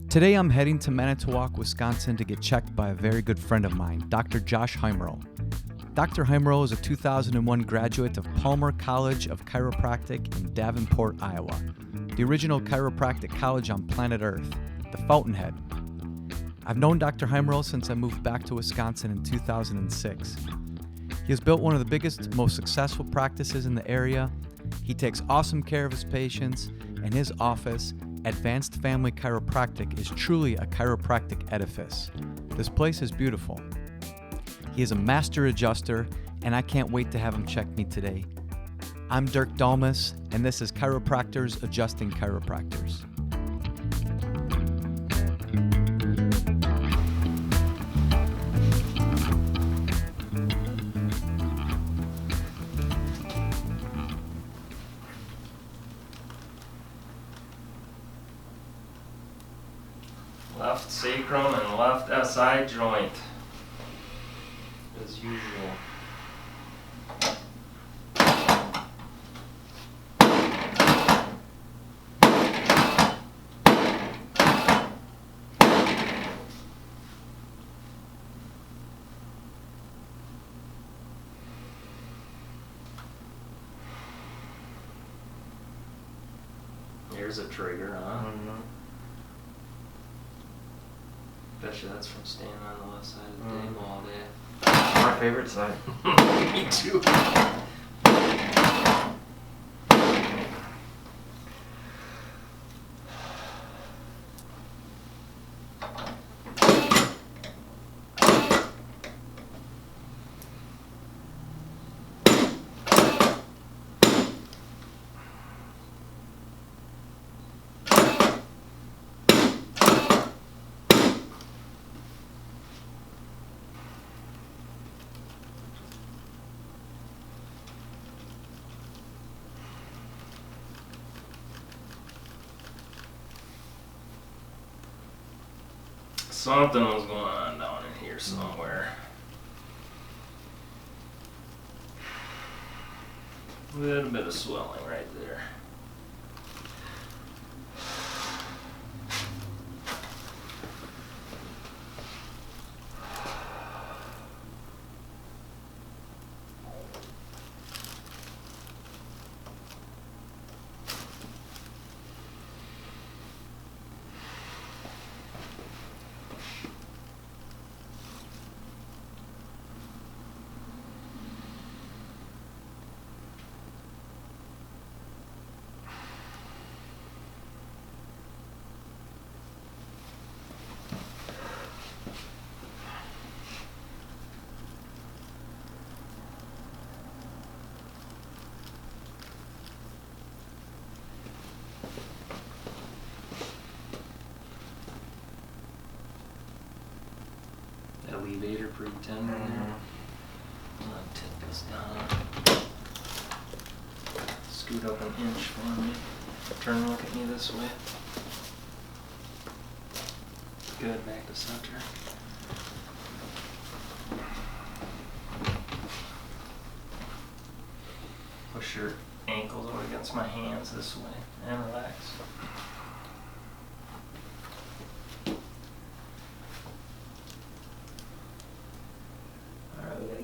Today I'm heading to Manitowoc, Wisconsin to get checked by a very good friend of mine, Dr. Josh Heimerl. Dr. Heimerl is a 2001 graduate of Palmer College of Chiropractic in Davenport, Iowa, the original chiropractic college on planet Earth, the Fountainhead. I've known Dr. Heimerl since I moved back to Wisconsin in 2006. He has built one of the biggest, most successful practices in the area. He takes awesome care of his patients, and his office, Advanced Family Chiropractic, is truly a chiropractic edifice. This place is beautiful. He is a master adjuster, and I can't wait to have him check me today. I'm Dirk Dalmas, and this is Chiropractors Adjusting Chiropractors. Left sacrum and left SI joint, as usual. Here's a trigger, huh? Mm-hmm. Bet you that's from standing on the left side of the table all day. My favorite side. Me too. Something was going on down in here somewhere. A little bit of swelling right there. Elevator pretty tender there. I'm gonna tip this down. Scoot up an inch for me. Turn and look at me this way. Good, back to center. Push your ankles over against my hands this way and relax.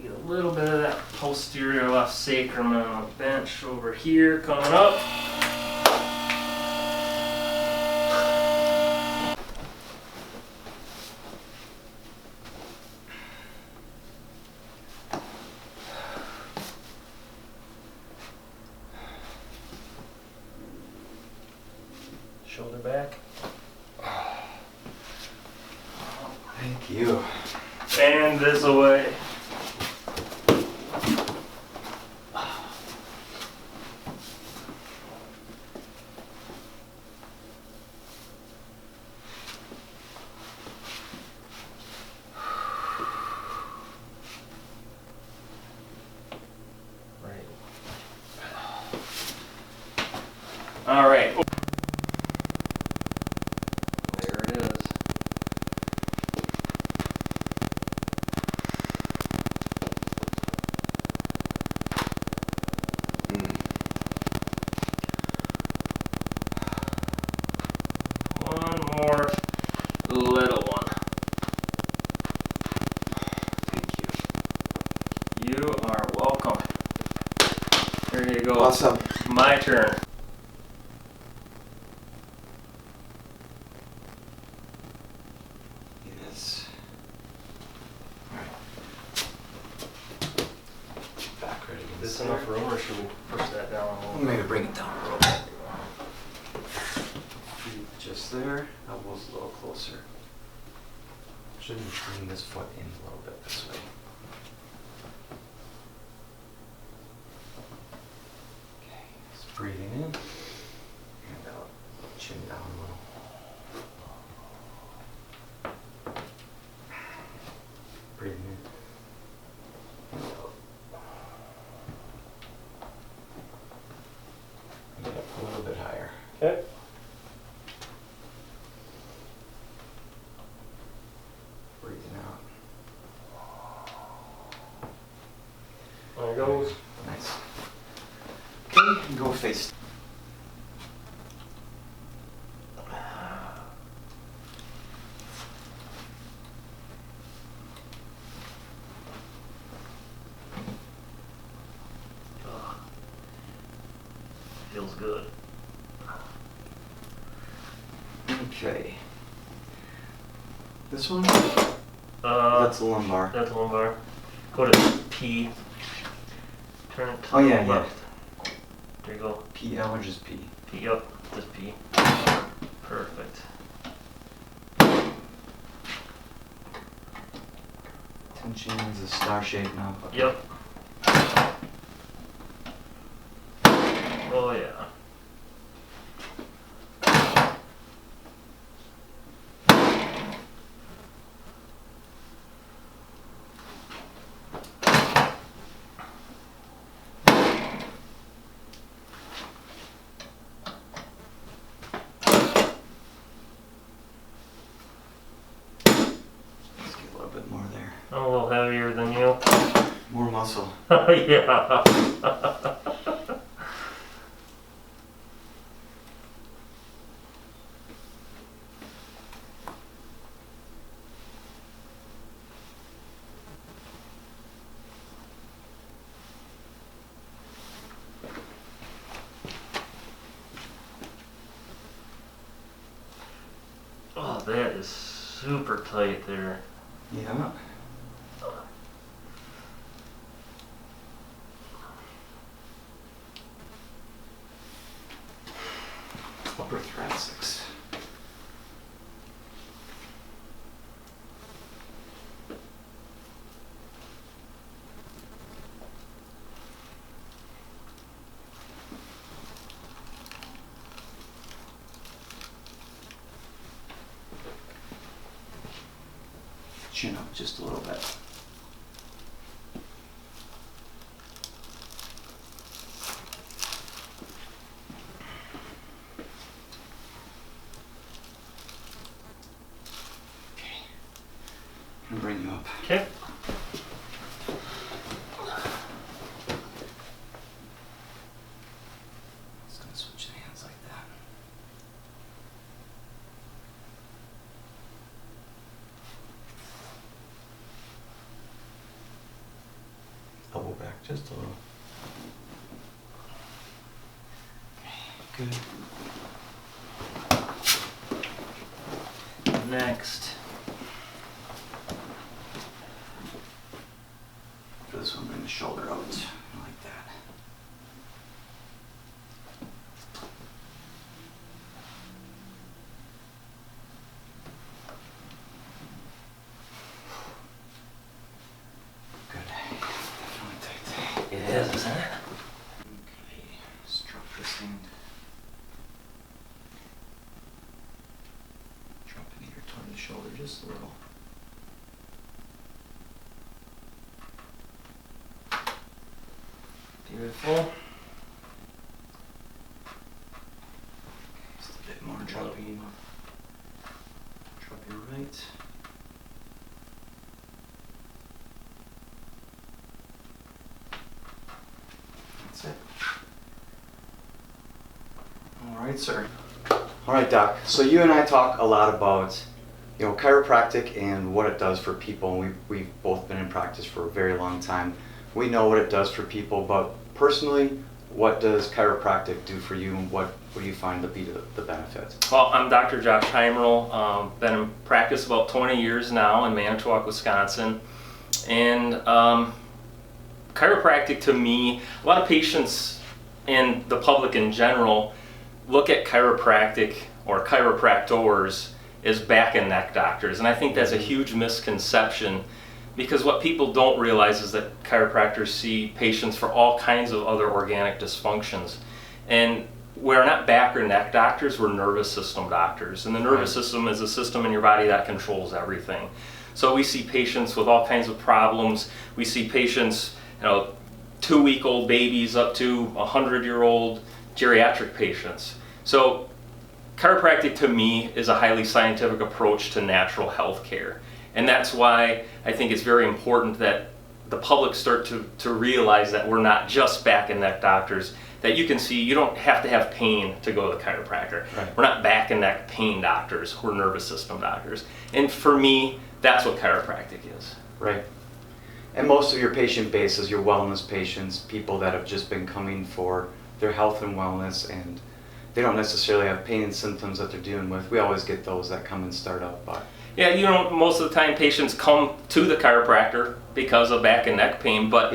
A little bit of that posterior left sacrum on the bench over here coming up. Shoulder back. Thank you. And this away. All right. one more little one. Thank you. You are welcome. There you go. Awesome. My turn. Yes. Alright. Back ready. Is this enough room or should we push that down a little? Maybe bring it down a little bit. Feet just there, elbows a little closer. Shouldn't bring this foot in a little bit this way. Okay, just breathing in and out. Chin down a little. Breathing in and out. Get up a little bit higher. Okay. Breathing out. There it goes. Nice. Okay, go face. Feels good. Okay. This one? That's That's the lumbar. the lumbar. Go to P. Turn it to Oh, the yeah, yeah. left. There you go. PL or just P? P, yep, just P. Perfect. Tension is a star shape now. Okay. Yep. Oh yeah. Let's get a little bit more there. I'm a little heavier than you. More muscle. Yeah. Oh, that is super tight there. Yeah. Upper thoracics. Chin up just a little bit. And bring you up. Okay. Just gonna switch the hands like that. Elbow back just a little. Good. Next. For this one, bring the shoulder out like that. Good. Definitely tight. It is, isn't it? Okay. Stroke this hand. Dropping here toward the shoulder just a little. Beautiful. Just a bit more dropping. Drop your right. That's it. All right, sir. All right, Doc. So you and I talk a lot about, chiropractic and what it does for people. And we've both been in practice for a very long time. We know what it does for people, but personally, what does chiropractic do for you, and what do you find to be the benefits? Well, I'm Dr. Josh Heimerl. Been in practice about 20 years now in Manitowoc, Wisconsin. And chiropractic to me, a lot of patients and the public in general look at chiropractic or chiropractors as back and neck doctors. And I think that's a huge misconception, because what people don't realize is that chiropractors see patients for all kinds of other organic dysfunctions. And we're not back or neck doctors, we're nervous system doctors. And the nervous system is a system in your body that controls everything. So we see patients with all kinds of problems. We see patients, 2-week-old babies up to 100-year-old geriatric patients. So chiropractic to me is a highly scientific approach to natural health care. And that's why I think it's very important that the public start to realize that we're not just back and neck doctors, that you can see you don't have to have pain to go to the chiropractor. Right. We're not back and neck pain doctors, we're nervous system doctors. And for me, that's what chiropractic is. Right. And most of your patient base is your wellness patients, people that have just been coming for their health and wellness, and they don't necessarily have pain and symptoms that they're dealing with. We always get those that come and start up, but yeah, most of the time patients come to the chiropractor because of back and neck pain, but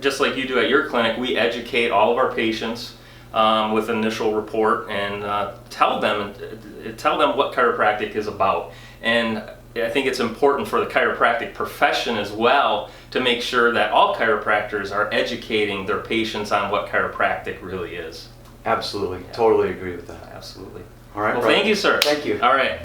just like you do at your clinic, we educate all of our patients with initial report and tell them what chiropractic is about. And I think it's important for the chiropractic profession as well to make sure that all chiropractors are educating their patients on what chiropractic really is. absolutely, Yeah. totally agree with that. Absolutely. All right, Well, brother. thank you, sir. Thank you. All right.